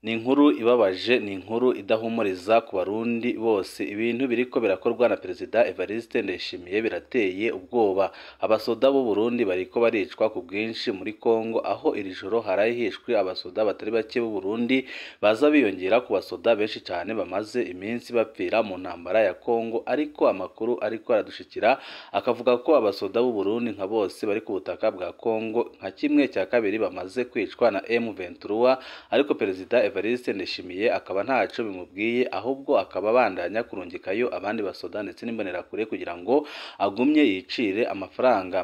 ni inkuru ibabaje, ni inkuru idahumuriza ku barundi bose. Ibintu biriko birakorwa na Perezida Evariste Ndayishimiye birateye ubwoba. Abasoda b'u Burundi bariko baricwa ku bwinshi muri Kongo, aho iri joro harahishwe abasoda batari bake b'u Burundi baza biyongera ku basoda benshi cyane bamaze iminsi bapfira mu ntambara ya Kongo. Ariko amakuru ariko aradushikira akavuga ko abasoda b'u Burundi nka bose bari ku butaka bwa Kongo nka kimwe cya kabiri bamaze kwicwa na M23, ariko Perezida Evariste Ndayishimiye akaba ntaco bimubwiye, ahubwo akaba bandanya kurungikayo abandi basoda ndetse n'imbonerakure kugira ngo agumye yicire amafaranga.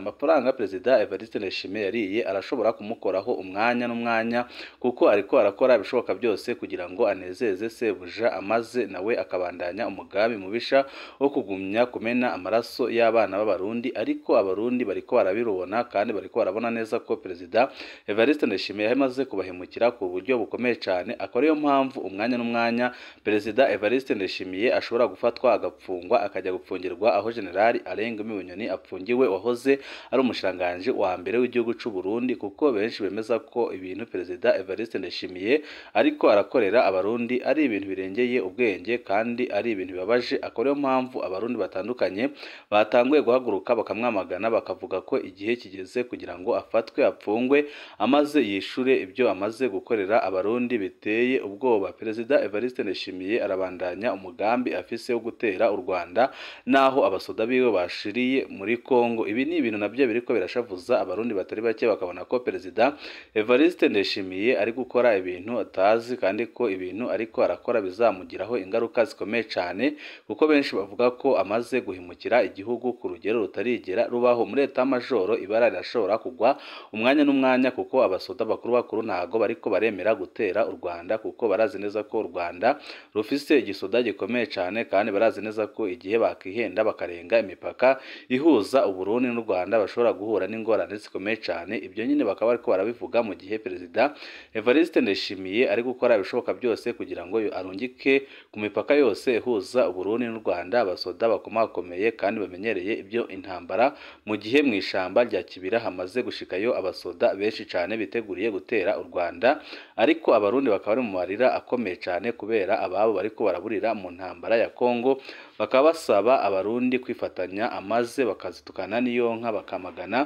Perezida Evariste Ndayishimiye yariye arashobora kumukoraho umwanya n'umwanya, kuko ariko arakora ibishoboka byose kugira ngo anezeze sebuja, amaze nawe akabandanya umugambi mubisha wo kugumya kumena amaraso y'abana b'abarundi. Ariko abarundi bariko barabirubona kandi bariko barabona neza ko Perezida Evariste Ndayishimiye yamaze kubahemukira ku buryo bukomeye cyane. Akora yo mpamvu umwanya n'umwanya Perezida Evariste Ndayishimiye ashobora gufatwa agapfungwa akajya gupfungirwa aho General Arenga Bunyoni apfungiwe, wahoze ari umushiranganje wa mbere w'igihugu cy'u Burundi, kuko benshi bemeza ko ibintu Perezida Evariste Ndayishimiye ariko arakorera abarundi ari ibintu birengeye ubwenge kandi ari ibintu bibabaje. Akora yo mpamvu abarundi batandukanye batanguye guhaguruka bakamwamagana, bakavuga ko igihe kigeze kugira ngo afatwe apfungwe amaze yishure ibyo amaze gukorera abarundi biteye ubwoba. Perezida Evariste Ndayishimiye arabandanya umugambi afise wo gutera u Rwanda naho abasoda biwe bashiriye muri Kongo. Ibi ni ibintu nabyo biriko birashavuza abarundi batari bake, bakabona ko Perezida Evariste Ndayishimiye ari gukora ibintu atazi kandi ko ibintu ariko arakora bizamugiraho ingaruka zikomeye cyane, kuko benshi bavuga ko amaze guhimukira igihugu ku rugero rutarigera rubaho. Muri leta y'amajoro ibara rirashobora kugwa umwanya n'umwanya, kuko abasoda bakuru ntago bariko baremera gutera u Rwanda, kuko barazi neza ko u Rwanda rufise igisoda gikomeye cyane, kandi barazi neza ko igihe bakihenda bakarenga imipaka ihuza Uburundi n'u Rwanda bashobora guhura n'ingorane zikomeye cyane. Ibyo nyine bakaba bariko barabivuga mu gihe Perezida Evariste Ndayishimiye ari gukora ibishoboka byose kugira ngo arungike ku mipaka yose ihuza Uburundi n'u Rwanda abasoda bakomakomeye kandi bamenyereye ibyo intambara, mu gihe mu ishamba rya Kibira hamaze gushikayo abasoda benshi cyane biteguriye gutera u Rwanda. Ariko abarundi bakaba bari mu marira akomeye cyane kubera ababo bariko baraburira mu ntambara ya Kongo. Bakaba basaba abarundi kwifatanya, amaze bakazitukana n'iyo nka bakamagana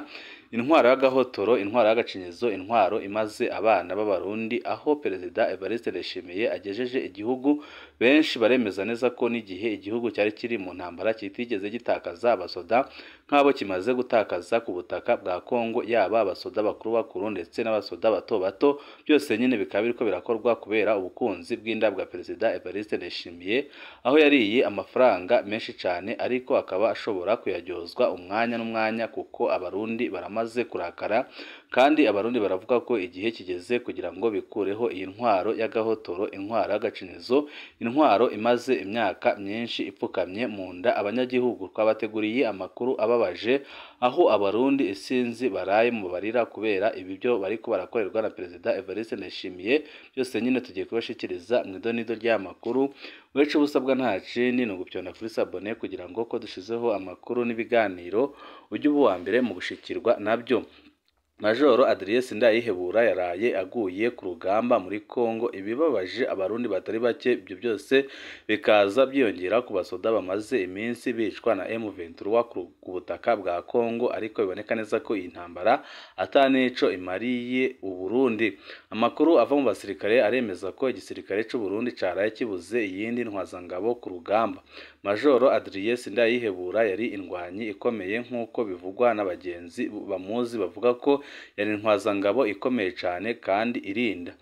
intwaro y'agahotoro, intwaro y'agacinyizo, intwaro imaze abana b'abarundi. Aho Perezida Evariste Ndayishimiye agejeje igihugu, benshi baremeza neza ko n'igihe igihugu cyari kiri mu ntambara kitigeze gitakaza abasoda nk'abo kimaze gutakaza ku butaka bwa Kongo, yaba abasoda bakuru ndetse n'abasoda bato. Byose nyine bikaba biriko birakorwa kubera ubukunzi bw'inda bwa Perezida Evariste Ndayishimiye, aho yariye amafaranga menshi cyane, ariko akaba ashobora kuyaryozwa umwanya n'umwanya, kuko abarundi baramaze kurakara. Kandi abarundi baravuga ko igihe kigeze kugira ngo bikureho iyi ntwaro y'agahotoro, intwaro y'agacinizo, intwaro imaze imyaka myinshi ipfukamye mu nda abanyagihugu. Twabateguriye amakuru ababaje, aho abarundi isinzi baraye mu barira kubera ibi byo bariko barakorerwa na Perezida Evariste Ndayishimiye. Byose nyine tugiye kubashikiriza mu idonido ry'amakuru. Wecu busabwa nta kindi ni ugupyonda kuri sabone kugira ngo ko dushizeho amakuru n'ibiganiro ujye uba uwa mbere mu gushikirwa nabyo. Majoro Ari RDF yaraye aguye ku rugamba muri Kongo. Ibibabaje abarundi batari bake, ibyo byose bikaza byiyongera ku basoda bamaze iminsi bicwa na M23 ku butaka bwa Kongo. Ariko biboneka neza ko iyi ntambara atanico imariye Uburundi. Amakuru ava mu basirikare aremeza ko igisirikare cy'u Burundi caraye kibuze iyindi ntwazangabo ku rugamba. Majoro Ari RDF yari indwanyi ikomeye nk'uko bivugwa n'abagenzi bamuzi, bavuga ko yari intwazangabo ikomeye cyane kandi irinda.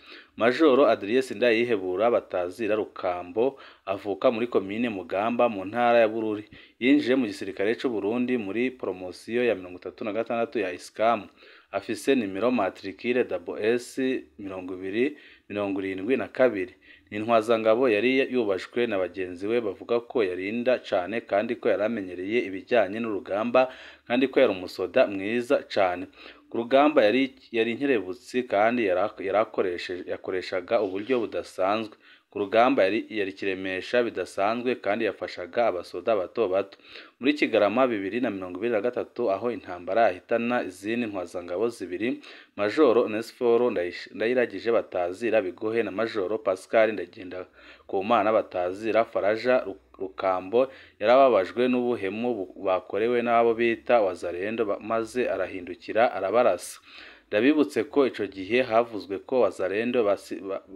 Majoro Ari RDF batazira Rukambo avuka muri komine Mugamba mu ntara ya Bururi. Yinjiye mu gisirikare cy'u Burundi muri promosiyo ya 36 ya Iskamu. Afise nimero matricule S 2072. Ni intwazangabo yari yubashwe na bagenzi we, bavuga ko yarinda cyane kandi ko yaramenyereye ibijyanye n'urugamba, kandi ko yari umusoda mwiza cyane. Ku rugamba yari inkerebutsi kandi yakoreshaga uburyo budasanzwe. ku rugamba yari kiremesha bidasanzwe kandi yafashaga abasoda bato bato. Muri Kigarama 2023 aho intambara yahitana izindi ntwazangabo zibiri, Majoro Onesphore Ndayiragije batazira Bigohe na Majoro Pascal Ndagenda ku Mana batazira Faraja Rukambo yarababajwe n'ubuhemu bakorewe n'abo bita Wazalendo maze arahindukira arabarasa. Ndabibutse ko ico gihe havuzwe ko Wazalendo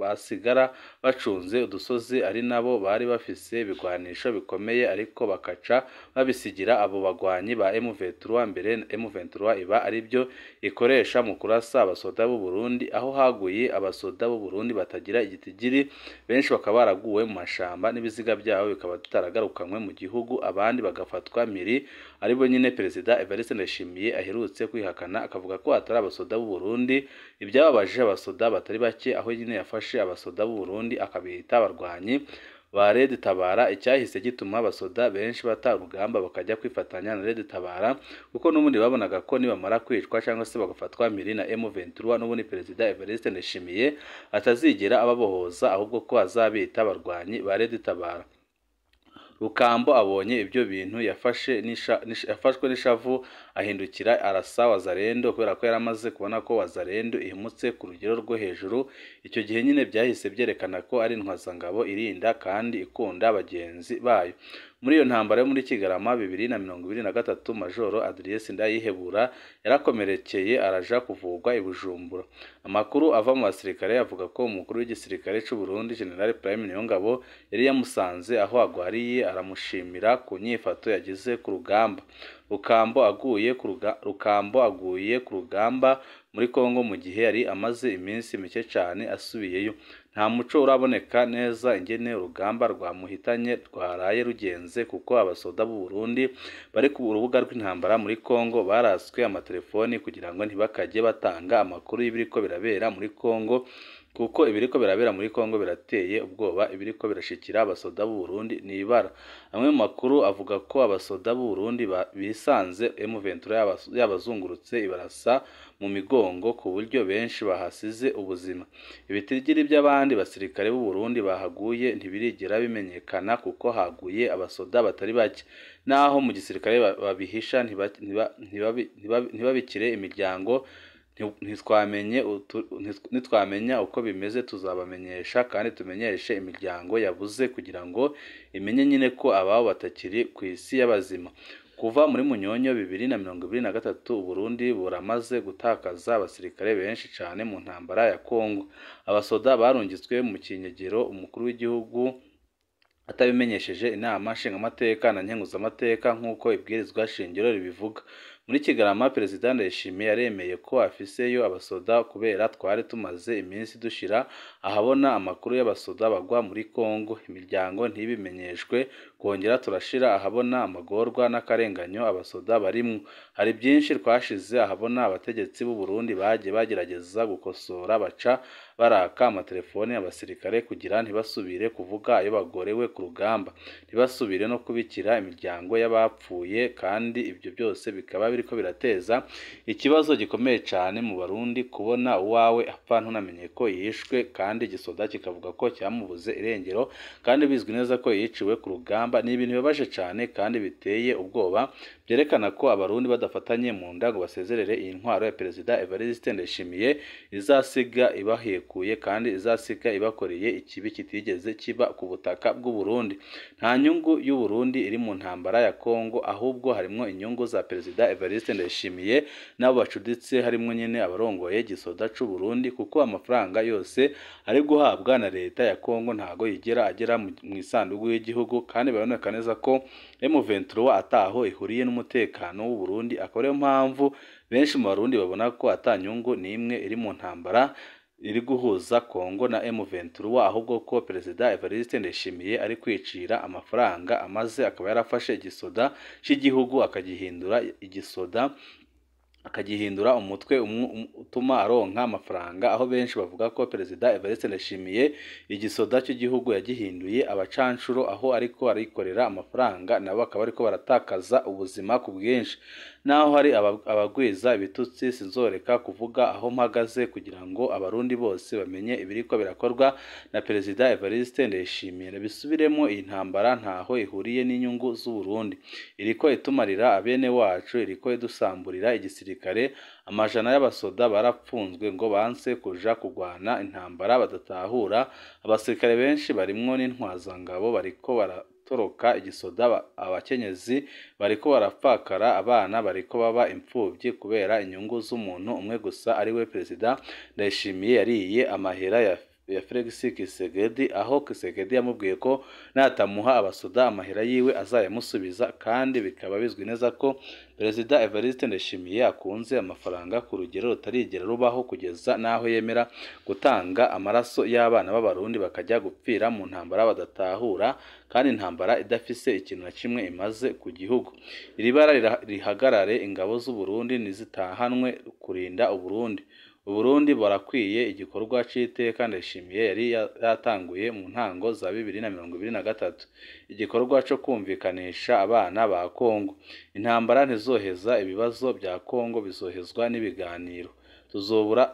basigara bacunze udusozi ari nabo bari bafise ibigwanisho bikomeye ariko bakaca babisigira abo bagwanyi ba M23 mbere M23 iba ari byo ikoresha mu kurasa abasoda b'u Burundi aho haguye abasoda b'u Burundi batagira igitigiri benshi bakaba baraguwe mu mashamba n'ibiziga byabo bikaba tutaragarukanwe mu gihugu abandi bagafatwa miri aribo nyine Perezida Evariste Ndayishimiye aherutse kwihakana akavuga ko atari abasoda b'u Burundi. Ibyababaje abasoda batari bake aho nyine yafashe abasoda b'u Burundi akabita abarwanyi ba Red Tabara icyahise gituma abasoda benshi bata urugamba bakajya kwifatanya na Red Tabara kuko n'ubundi babonaga ko nibamara kwicwa cyangwa se bagafatwa miri na M23 n'ubundi Perezida Evariste Ndayishimiye atazigera ababohoza ahubwo ko azabita abarwanyi ba Red Tabara. Rukambo abonye ibyo bintu yafashwe n'ishavu ahindukira arasa Wazalendo kubera ko yaramaze kubona ko Wazalendo ihimutse ku rugero rwo hejuru. Icyo gihe nyine byahise byerekana ko ari intwazangabo irinda kandi ikunda abagenzi bayo. Muri iyo ntambara yo muri Kigarama 2023 Majoro Adrien Ndayihebura yarakomerekeye araja kuvugwa i Bujumbura. Amakuru ava mu basirikare yavuga ko umukuru w'igisirikare cy'u Burundi General Prime Niyongabo yari yamusanze aho agwariye aramushimira ku nyifato yagize ku rugamba. Rukambo aguye ku rugamba muri Kongo mu gihe yari amaze iminsi mike cyane asubiyeyo. Nta muco uraboneka neza ingene urugamba rwamuhitanye rwaraye rugenze kuko abasoda b'u Burundi bari ku rubuga rw'intambara muri Kongo baraswe amatelefoni kugira ngo ntibakajye batanga amakuru y'ibiriko birabera muri Kongo kuko ibiriko birabera muri Kongo birateye ubwoba. Ibiriko birashikira abasoda b'u Burundi nibara. Amwe mu makuru avuga ko abasoda b'u Burundi bisanze M23 yabazungurutse ibarasa mu migongo ku buryo benshi bahasize ubuzima. Ibitigiri by'abandi basirikare b'u Burundi bahaguye ntibirigera bimenyekana kuko haguye abasoda batari bake. Naho mu gisirikare babihisha ntibabikire imiryango nitwamenya uko bimeze tuzabamenyesha kandi tumenyeshe imiryango yabuze kugira ngo imenye nyine ko ababo batakiri ku isi y'abazima. Kuva muri Munyonyo 2023 Uburundi buramaze gutakaza abasirikare benshi cyane mu ntambara ya Kongo. Abasoda barungitswe mu kinyegero umukuru w'igihugu atabimenyesheje inama nshingamateka na nkenguzamateka nk'uko ibwirizwa shingiro ribivuga. Muri Kigarama Perezida Ndayishimiye yaremeye ko afiseyo abasoda kubera twari tumaze iminsi dushira ahabona amakuru y'abasoda bagwa muri Kongo imiryango ntibimenyeshwe kongera turashira ahabona amagorwa n'akarenganyo abasoda barimwe. Hari byinshi twashize ahabona abategetsi b'u Burundi bagiye bagerageza gukosora baca baraka amatelefone y'abasirikare kugira ntibasubire kuvuga ayo bagorewe ku rugamba ntibasubire no kubikira imiryango y'abapfuye kandi ibyo byose bikaba biriko birateza ikibazo gikomeye cyane mu Barundi kubona uwawe apfa ntunamenye ko yishwe kandi igisoda kikavuga ko cyamubuze irengero kandi bizwi neza ko yiciwe ku rugamba. Ni ibintu bibabaje cyane kandi biteye ubwoba byerekana ko abarundi badafatanye mu nda ngo basezerere iyi ntwaro ya Perezida Evariste Ndayishimiye izasiga ibahekuye kandi izasiga ibakoreye ikibi kitigeze kiba ku butaka bw'u Burundi. Nta nyungu y'u Burundi iri mu ntambara ya Kongo ahubwo harimo inyungu za Perezida Evariste Ndayishimiye nabo bacuditse harimo nyine abarongoye gisoda c'u Burundi kuko amafaranga yose ari guhabwa na leta ya Kongo ntago yigera agera mu isanduku y'igihugu kandi baboneka neza ko M23 ataho ihuriye n'umutekano w'u Burundi. Akaba ariyo mpamvu benshi mu Barundi babona ko atanyungu n'imwe iri mu ntambara iri guhuza Kongo na M23 ahubwo ko Perezida Evariste Ndayishimiye ari kwicira amafaranga amaze akaba yarafashe igisoda cy'igihugu akagihindura igisoda akagihindura umutwe utuma aronka amafaranga, aho benshi bavuga ko Perezida Evariste Ndayishimiye igisoda cy'igihugu yagihinduye abacanshuro, aho ariko arikorera amafaranga nabo bakaba ariko baratakaza ubuzima ku bwinshi. Naho hari abagwiza ibitutsi, sinzoreka kuvuga aho mpagaze kugira ngo abarundi bose bamenye ibiriko birakorwa na Perezida Evariste Ndayishimiye. Bisubiremo, iyi ntambara ntaho ihuriye n'inyungu z'u Burundi, iriko itumarira abene wacu, iriko idusamburira igisirikare. Amajana y'abasoda barapfunzwe ngo banse kuja kugwana intambara badatahura. Abasirikare benshi barimwo n'intwazangabo bariko baratoroka igisoda, abakenyezi bariko barapfakara, abana bariko baba impfuvyi kubera inyungu z'umuntu umwe gusa, ari we Perezida Ndayishimiye yariye amahera ya Felix Kisegedi, aho Kisegedi yamubwiye ko natamuha abasoda amahera yiwe azayamusubiza, kandi bikaba bizwi neza ko Perezida Evariste Ndayishimiye akunze amafaranga ku rugero rutarigera rubaho, kugeza naho yemera gutanga amaraso y'abana b'abarundi bakajya gupfira mu ntambara badatahura, kandi intambara idafise ikintu na kimwe imaze ku gihugu. Iri bara rihagarare, ingabo z'u Burundi nizitahanwe kurinda Uburundi. Uburundi barakwiye igikorwa c'iteka Ndayishimiye yari yatanguye mu ntango za 2023, igikorwa co kumvikanisha abana ba Kongo. Intambara ntizoheza ibibazo bya Kongo, bizohezwa n'ibiganiro.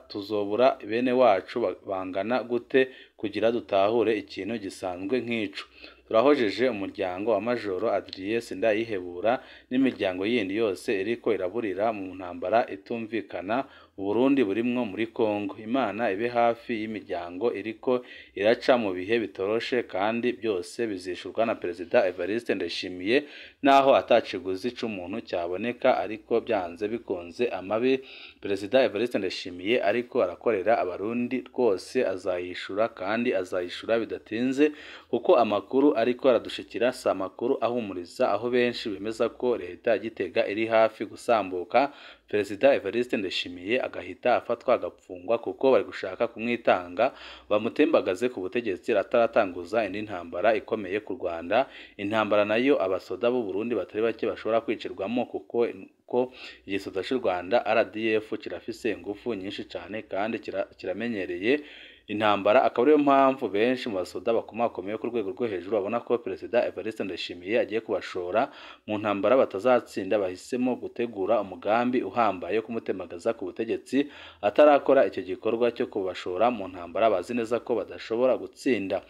Tuzobura bene wacu bangana gute kugira dutahure ikintu gisanzwe nk'ico? Turahojeje umuryango wa Majoro RDF Ndayihebura n'imiryango yindi yose iriko iraburira mu ntambara itumvikana Uburundi burimwo muri Kongo. Imana ibe hafi y'imiryango iriko iraca mu bihe bitoroshe, kandi byose bizishurwa na Perezida Evariste Ndayishimiye, naho ataciguzi c'umuntu cyaboneka, ariko byanze bikunze amabi Perezida Evariste Ndayishimiye ariko arakorera abarundi rwose azayishura, kandi azayishura bidatinze, kuko amakuru ariko aradushikira si amakuru ahumuriza, aho benshi bemeza ko leta ya Gitega iri hafi gusambuka, Perezida Evariste Ndayishimiye agahita afatwa agapfungwa, kuko bari gushaka kumwitanga bamutembagaze ku butegetsi ataratanguza indi ntambara ikomeye ku Rwanda. Intambara nayo abasoda b'u Burundi batari bake bashobora kwicirwamo, kuko igisoda cy'u Rwanda RDF kirafise ingufu nyinshi cyane, kandi kiramenyereye intambara. Akaba ariyo mpamvu benshi mu basoda bakomakomeye ku rwego rwo hejuru babona ko Perezida Evariste Ndayishimiye agiye kubashora mu ntambara batazatsinda. Bahisemo gutegura umugambi uhambaye kumutemagaza ku butegetsi atarakora icyo gikorwa cyo kubashora mu ntambara bazi neza ko badashobora gutsinda.